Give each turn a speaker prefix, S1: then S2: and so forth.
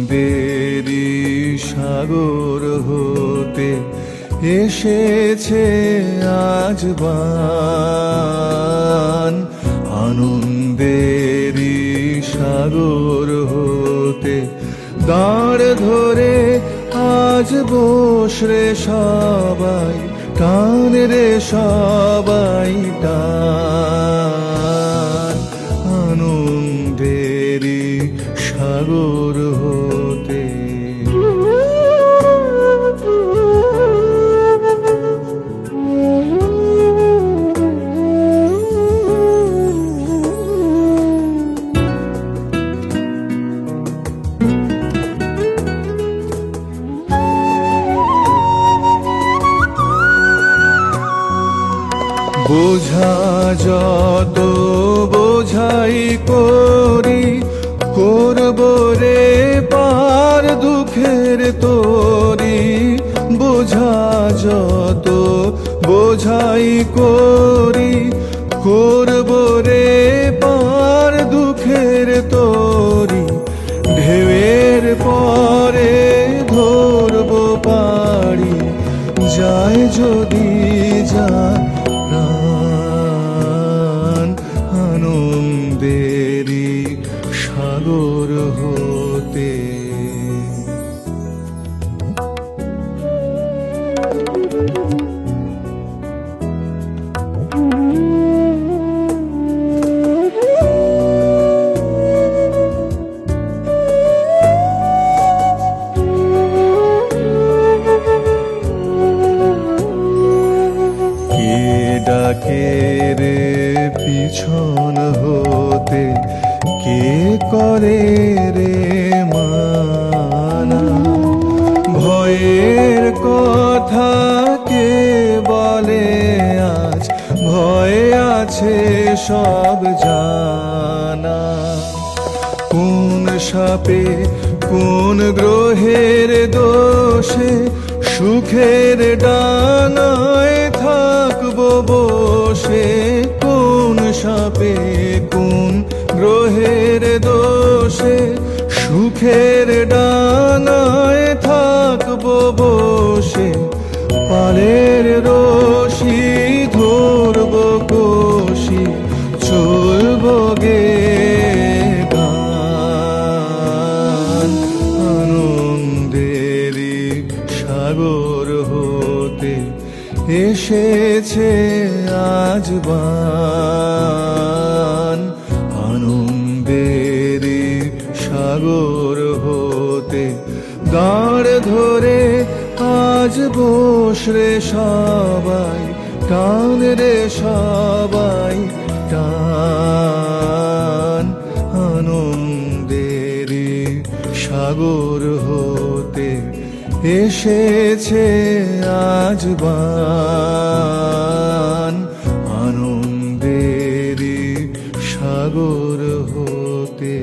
S1: আনন্দেরই সাগর হতে এসেছে আজ বান। আনন্দেরই সাগর হতে দাঁড় ধরে আজ বসরে সবাই, টান রে সবাই টান। আনন্দেরই সাগর হতে বোঝা যত বোঝাই করি, করব রে পার দুঃখের তরি। বোঝা যত বোঝাই করি, করব রে পার দুঃখের তরি। ঢেউয়ের পরে ধরব পাড়ি, যায় যদি যায় প্রাণ। আনন্দেরই সাগর হতে ডাকে রে পিছন হতে, কে করে রে মানা। ভয়ের কথা কে বলে আজ, ভয় আছে সব জানা। কোন সাপে কোন গ্রহের দোষে, সুখের ডানায় থাকবো বসে। কোন সাপে কোন গ্রহের দোষে, সুখের ডানায় থাকবো বসে। পালের রশি ধরবো কষি, চলবো গে গান। আনন্দেরই সাগর হতে এসেছে আজ বান। আনন্দেরই সাগর হতে দাঁড় ধরে আজ বসরে সবাই, টান রে সবাই টান। আনন্দেরই সাগর হতে এসেছে আজ বান। আনন্দেরই সাগর হতে।